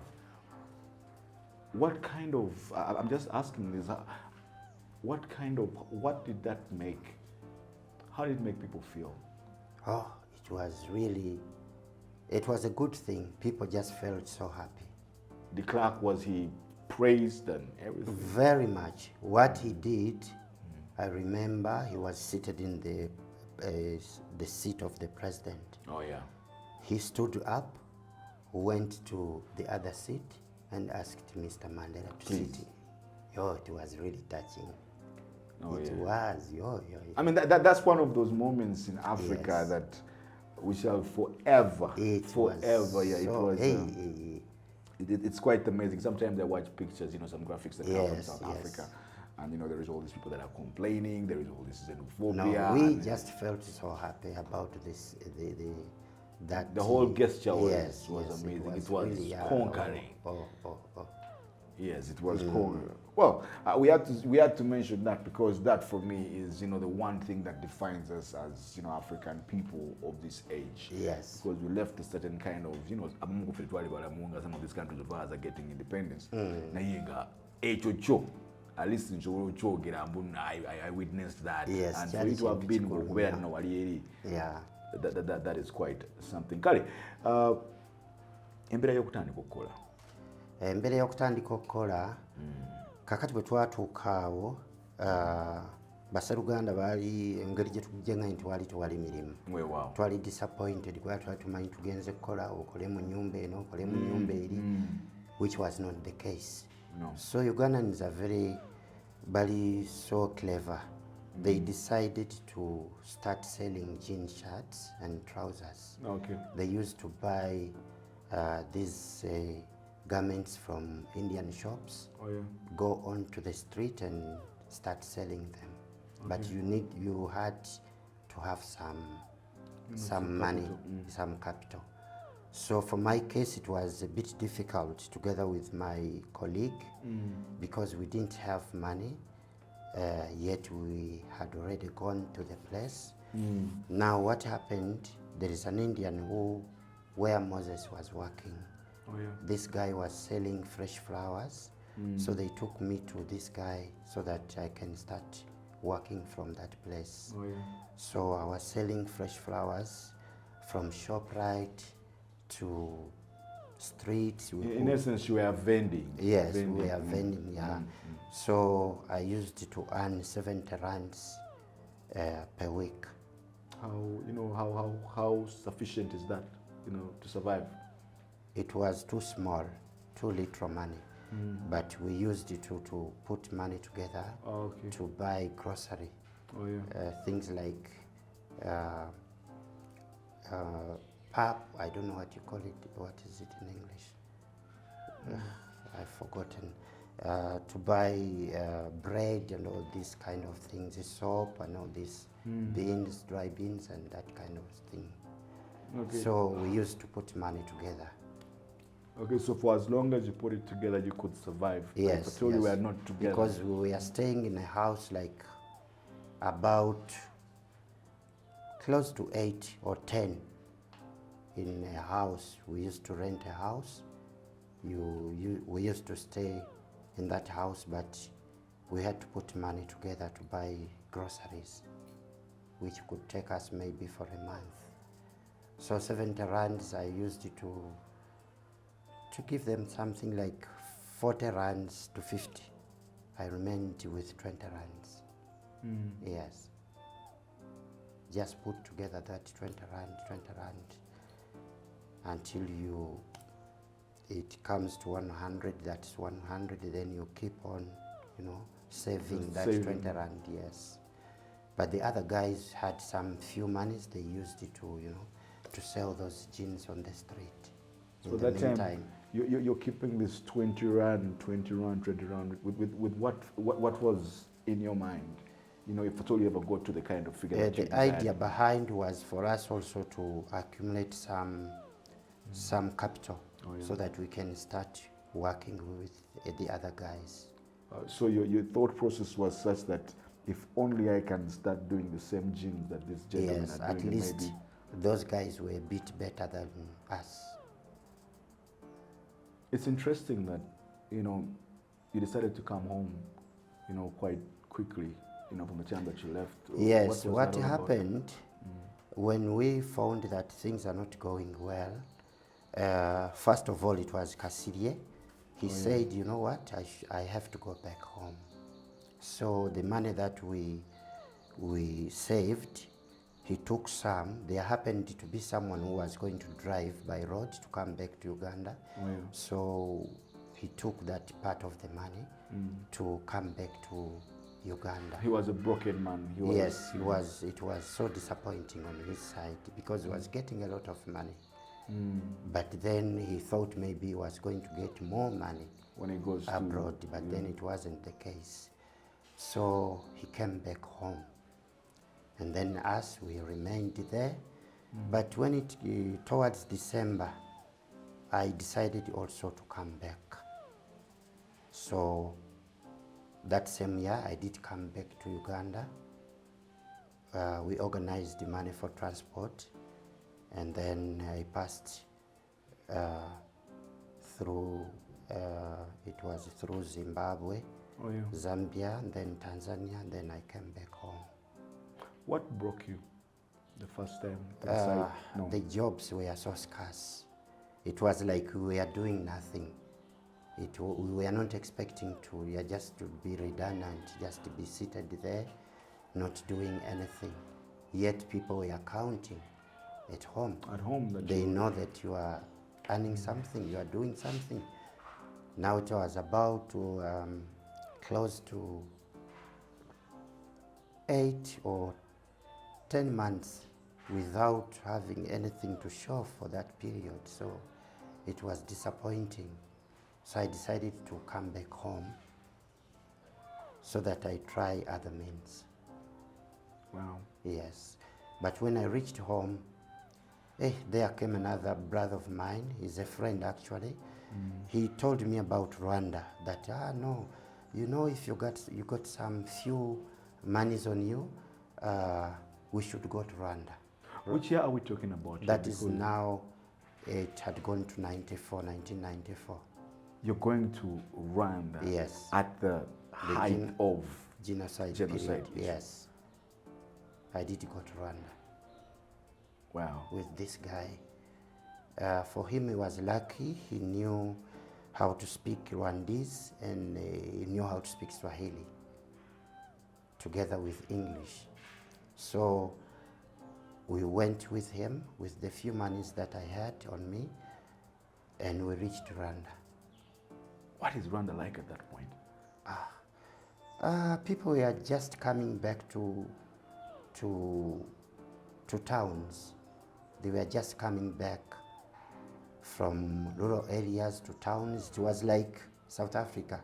S1: What kind of, I'm just asking this, what did that make, how did it make people feel?
S2: Oh, it was a good thing. People just felt so happy.
S1: De Klerk, was he praised and everything?
S2: Very much. What he did, I remember he was seated in the seat of the president.
S1: Oh yeah.
S2: He stood up, went to the other seat and asked Mr. Mandela to sit. Yo, it was really touching.
S1: Oh,
S2: it was. Yo.
S1: I mean, that's one of those moments in Africa that we shall forever. It was. It's quite amazing. Sometimes I watch pictures, some graphics that come from South Africa, and there is all these people that are complaining. There is all this xenophobia.
S2: No, we just felt so happy about this. The
S1: whole gesture was amazing. It was
S2: really,
S1: conquering. Yes, it was conquering. Well, we had to mention that because that for me is the one thing that defines us as African people of this age.
S2: Yes.
S1: Because we left a certain kind of some of these countries of ours are getting independence. At least in I witnessed that.
S2: Yes,
S1: and for it to have been that is quite something. Kale, embera y'okutandika okukola.
S2: Mbere y'okutandika okukola, kakati bwe twatuuka awo, Baseruganda baali engeri gye tujjenga nti tewali mirimu. Twali disappointed kuba twali tumanyi tugenze kukola okole mu nnyumba eno, okole mu nnyumba eri, which was not the case.
S1: No.
S2: So Ugandans are very so clever. They decided to start selling jean shirts and trousers.
S1: Okay.
S2: They used to buy these garments from Indian shops, go onto the street and start selling them. But you had to have some money, some capital. So for my case, it was a bit difficult together with my colleague because we didn't have money, yet we had already gone to the place. Now what happened, there is an Indian where Moses was working. This guy was selling fresh flowers, so they took me to this guy so that I can start working from that place. So I was selling fresh flowers from ShopRite to streets.
S1: In essence, you were vending.
S2: Yes, we were vending, So I used to earn 70 rands per week.
S1: How sufficient is that, to survive?
S2: It was too small, too little money. But we used it to put money together to buy grocery. Things like pap, I don't know what you call it. What is it in English? I've forgotten. To buy bread and all these kind of things, soap and all these beans, dry beans and that kind of thing. So we used to put money together.
S1: Okay, so for as long as you put it together, you could survive.
S2: Yes.
S1: Until you were not together.
S2: Because we were staying in a house like about close to 8 or 10 in a house. We used to rent a house. We used to stay in that house, but we had to put money together to buy groceries, which could take us maybe for a month. So 70 rands, I used it to give them something like 40 rands to 50. I remained with 20 rands. Yes. Just put together that 20 rand, until it comes to 100, that's 100, then you keep on, saving that 20 rand, yes. But the other guys had some few monies. They used it to, you know, to sell those jeans on the street.
S1: So that time, you're keeping this 20 rand, 20 rand, 20 rand. With what was in your mind? You know, if at all you ever got to the kind of figure that you
S2: the idea behind was for us also to accumulate some capital, so that we can start working with the other guys.
S1: So your thought process was such that if only I can start doing the same jeans that this gentleman
S2: yes,
S1: are doing,
S2: at least
S1: maybe
S2: those guys were a bit better than us.
S1: it's interesting that, you know, you decided to come home, you know, quite quickly, you know, from the time that you left.
S2: Yes, what happened when we found that things are not going well, first of all, it was Kasirie. He said, you know what, I have to go back home. So the money that we saved, he took some. There happened to be someone who was going to drive by road to come back to Uganda. So he took that part of the money to come back to Uganda.
S1: He was a broken man.
S2: Yes, he was. It was so disappointing on his side because he was getting a lot of money. But then he thought maybe he was going to get more money
S1: when he goes
S2: abroad, but then it wasn't the case. So he came back home. And then us, we remained there. But when it towards December, I decided also to come back. So that same year, I did come back to Uganda. We organized the money for transport, and then I passed through, it was through Zimbabwe, Zambia, and then Tanzania, and then I came back home.
S1: What broke you the first time?
S2: The jobs were so scarce. It was like we were doing nothing. We were not expecting to, we were just to be redundant, just to be seated there, not doing anything. Yet people were counting at home.
S1: At home?
S2: They know that you are earning something, you are doing something. Now it was about to close to 8 or 10 months without having anything to show for that period. So it was disappointing. So I decided to come back home so that I try other means.
S1: Wow.
S2: Yes. But when I reached home, there came another brother of mine. He's a friend actually. He told me about Rwanda, that, no, you know, if you got some few monies on you, we should go to Rwanda.
S1: Which year are we talking about?
S2: That is now, it had gone to 1994.
S1: You're going to Rwanda?
S2: Yes.
S1: At the height of
S2: genocide period. Yes. I did go to Rwanda.
S1: Wow.
S2: With this guy. For him, he was lucky. He knew how to speak Rwandese and he knew how to speak Swahili together with English. So we went with him with the few monies that I had on me, and we reached Rwanda.
S1: What is Rwanda like at that point?
S2: People were just coming back to towns. They were just coming back from rural areas to towns. It was like South Africa.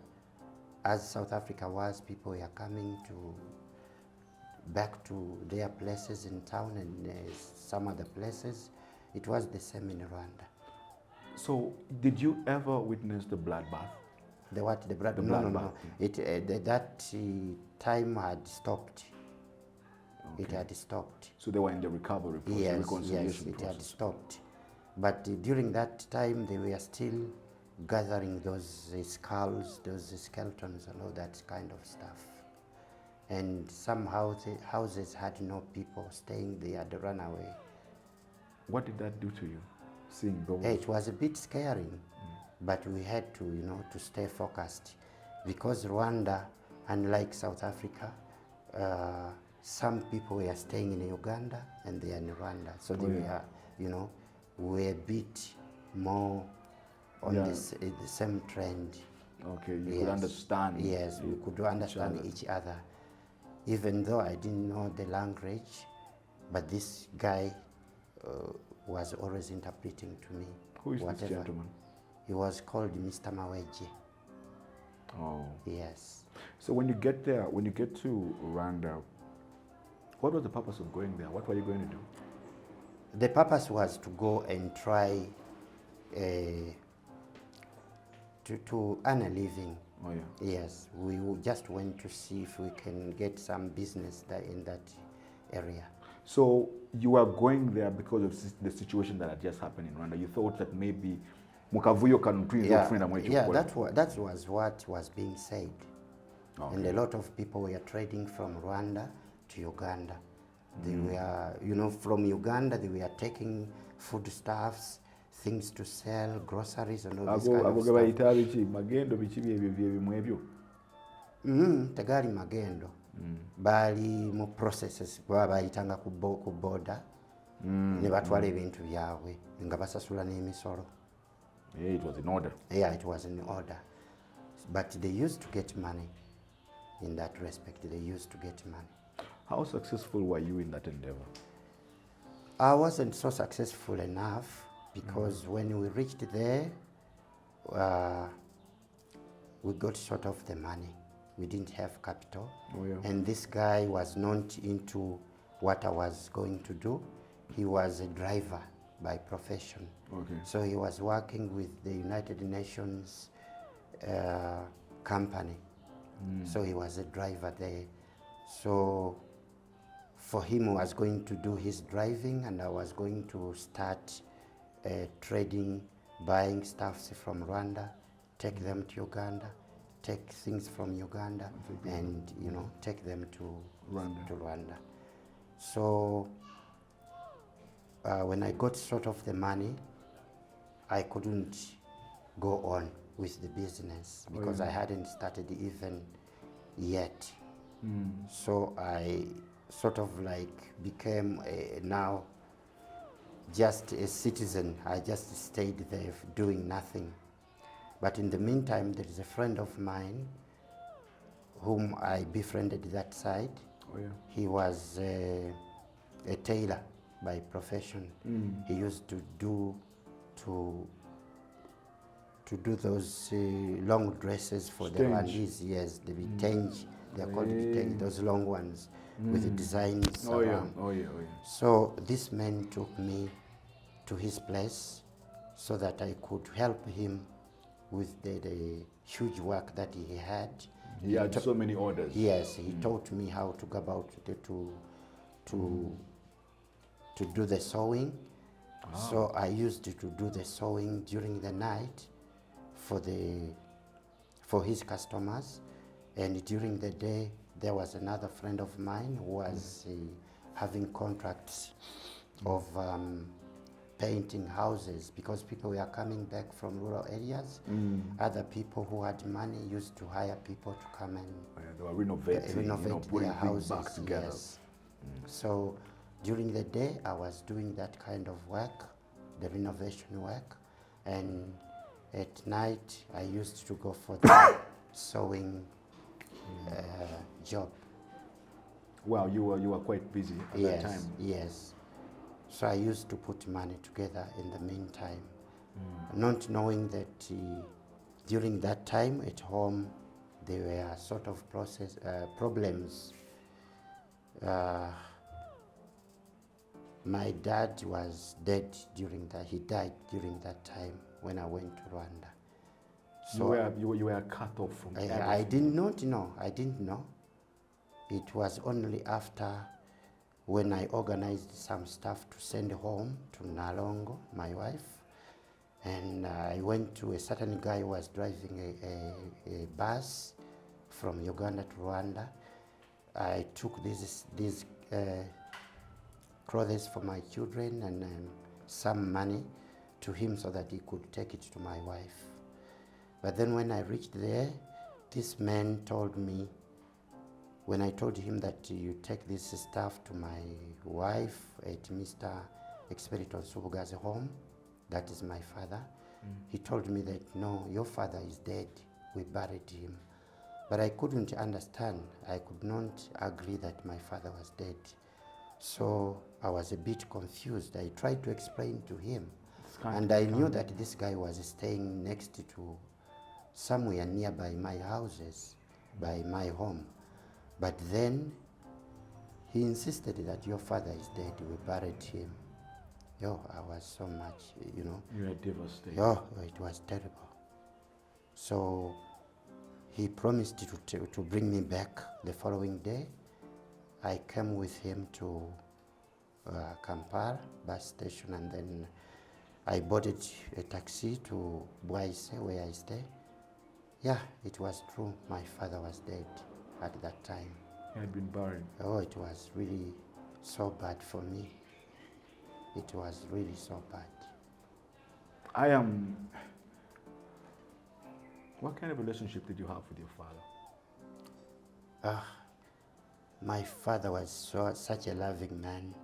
S2: As South Africa was, people were coming back to their places in town and some other places. It was the same in Rwanda.
S1: So, did you ever witness the bloodbath?
S2: The what? The blood? No. That time had stopped. Okay. It had stopped.
S1: So they were in the recovery process, reconciliation
S2: process. It had stopped. But during that time, they were still gathering those skulls, those skeletons, and all that kind of stuff. And somehow the houses had no people staying. They had run away.
S1: What did that do to you, seeing those?
S2: It was a bit scary, but we had to, to stay focused, because Rwanda, unlike South Africa, some people were staying in Uganda and they are in Rwanda, so they were, were a bit more on the same trend.
S1: Okay, you could understand.
S2: Yes, we could understand each other. even though I didn't know the language, but this guy was always interpreting to me.
S1: Who is this gentleman?
S2: He was called Mr. Maweji.
S1: Oh.
S2: Yes.
S1: So when you get there, when you get to Rwanda, what was the purpose of going there? What were you going to do?
S2: The purpose was to go and try to earn a living.
S1: Oh, yeah.
S2: Yes, we just went to see if we can get some business there in that area.
S1: So you were going there because of the situation that had just happened in Rwanda. You thought that maybe Mukavuyo can bring your friend and
S2: that was what was being said. Okay. And a lot of people were trading from Rwanda to Uganda. They were, you know, from Uganda they were taking foodstuffs, things to sell, groceries and all this kind of stuff.
S1: Magendo
S2: Tegali magendo. Bali mu processes babayitanga ku border ne batwala ebintu byabwe nga basasula n'emisolo.
S1: Yeah, it was in order.
S2: Yeah, it was in order. But they used to get money. In that respect, they used to get money.
S1: How successful were you in that endeavor?
S2: I wasn't so successful enough because when we reached there, we got short of the money. We didn't have capital.
S1: Oh, yeah.
S2: And this guy was not into what I was going to do. He was a driver by profession.
S1: Okay.
S2: So he was working with the United Nations company. So he was a driver there. So for him, I was going to do his driving and I was going to start trading, buying stuffs from Rwanda, take them to Uganda, take things from Uganda and, you know, take them to Rwanda. So when I got sort of the money, I couldn't go on with the business because I hadn't started even yet. So I sort of like became now just a citizen. I just stayed there doing nothing. But in the meantime, there is a friend of mine whom I befriended that side.
S1: Oh, yeah.
S2: He was a tailor by profession. He used to do those long dresses for the Rwandese. Yes, the vitenge. They're called vitenge, those long ones with the designs around.
S1: Oh yeah.
S2: So this man took me to his place so that I could help him with the huge work that he had.
S1: He had so many orders.
S2: Yes, he taught me how to go about to do the sewing. So I used to do the sewing during the night for his customers, and during the day there was another friend of mine who was having contracts of painting houses because people were coming back from rural areas. Other people who had money used to hire people to come and
S1: they were renovating, putting
S2: their houses.
S1: Back together.
S2: Yes. So during the day I was doing that kind of work, the renovation work, and at night I used to go for the sewing job.
S1: Wow, you were quite busy at that time.
S2: Yes. So I used to put money together in the meantime, not knowing that during that time at home there were sort of problems. My dad was dead during that. He died during that time when I went to Rwanda. So
S1: you were cut off from everything.
S2: I did not know. I didn't know. It was only after when I organized some stuff to send home to Nalongo, my wife, and I went to a certain guy who was driving a bus from Uganda to Rwanda. I took these clothes for my children and some money to him so that he could take it to my wife. But then when I reached there, this man told me, when I told him that you take this stuff to my wife at Mr. Expedito NSUBUGA's home, that is my father, he told me that, no, your father is dead, we buried him. But I couldn't understand. I could not agree that my father was dead. So I was a bit confused. I tried to explain to him. And I knew that this guy was staying next to somewhere nearby my houses, by my home. But then he insisted that your father is dead. We buried him. Yo, I was so much, you know.
S1: You were devastated.
S2: Yo, it was terrible. So he promised to bring me back the following day. I came with him to Kampala bus station, and then I boarded a taxi to Bwaise, where I stay. Yeah, it was true. My father was dead at that time.
S1: He had been buried.
S2: Oh, it was really so bad for me. It was really so bad.
S1: What kind of relationship did you have with your father?
S2: My father was such a loving man.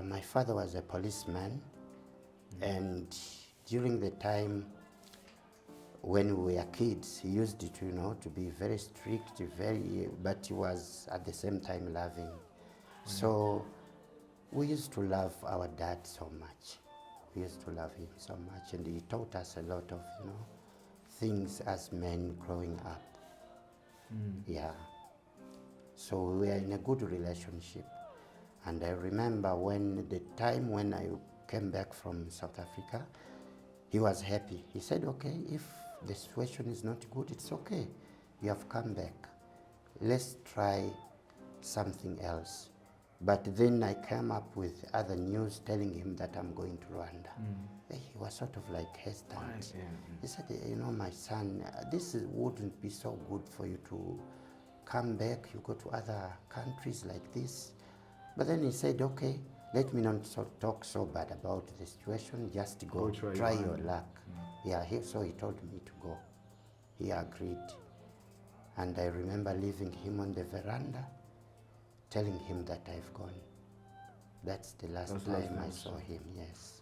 S2: My father was a policeman, and during the time when we were kids, he used to, you know, to be very strict, but he was at the same time loving. So we used to love our dad so much. We used to love him so much, and he taught us a lot of, you know, things as men growing up. Yeah. So we were in a good relationship. And I remember the time when I came back from South Africa, he was happy. He said, okay, if the situation is not good, it's okay. You have come back. Let's try something else. But then I came up with other news telling him that I'm going to Rwanda. He was sort of like hesitant. He said, you know, my son, this wouldn't be so good for you to come back. You go to other countries like this. But then he said, okay, let me not talk so bad about the situation. Just go try your luck. Yeah, so he told me to go. He agreed. And I remember leaving him on the veranda, telling him that I've gone. That's the last time I saw him, yes.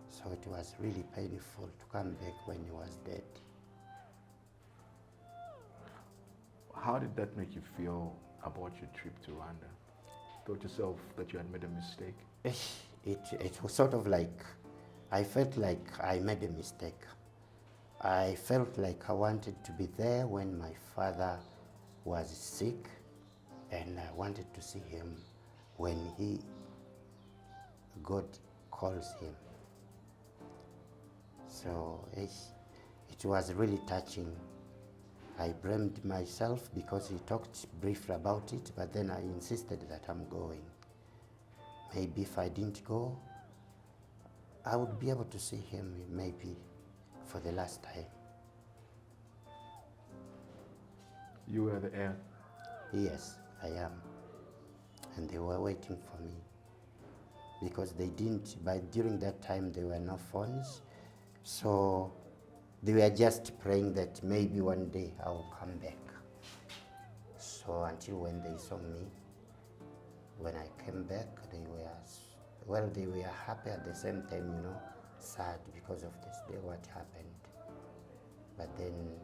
S2: So it was really painful to come back when he was dead.
S1: How did that make you feel about your trip to Rwanda? Thought yourself that you had made a mistake?
S2: It was sort of like, I felt like I made a mistake. I felt like I wanted to be there when my father was sick, and I wanted to see him when God calls him. So it was really touching. I blamed myself because he talked briefly about it, but then I insisted that I'm going. Maybe if I didn't go, I would be able to see him maybe for the last time.
S1: You were the heir?
S2: Yes, I am. And they were waiting for me. Because they didn't, during that time there were no phones. So they were just praying that maybe one day I will come back. So until when they saw me, when I came back, they were happy at the same time, you know, sad because of this day, what happened. But then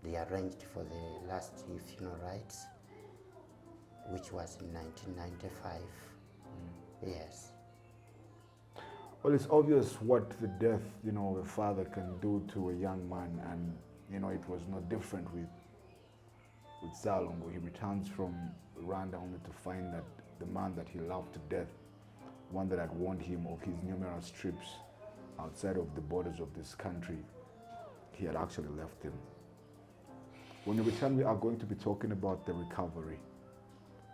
S2: they arranged for the last funeral rites, which was in 1995. Yes.
S1: Well, it's obvious what the death, you know, a father can do to a young man, and you know, it was no different with SSALONGO. He returns from Rwanda only to find that the man that he loved to death, one that had warned him of his numerous trips outside of the borders of this country, he had actually left him. When we return, we are going to be talking about the recovery.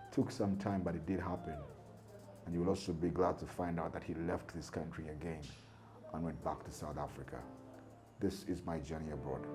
S1: It took some time, but it did happen. And you will also be glad to find out that he left this country again and went back to South Africa. This is My Journey Abroad.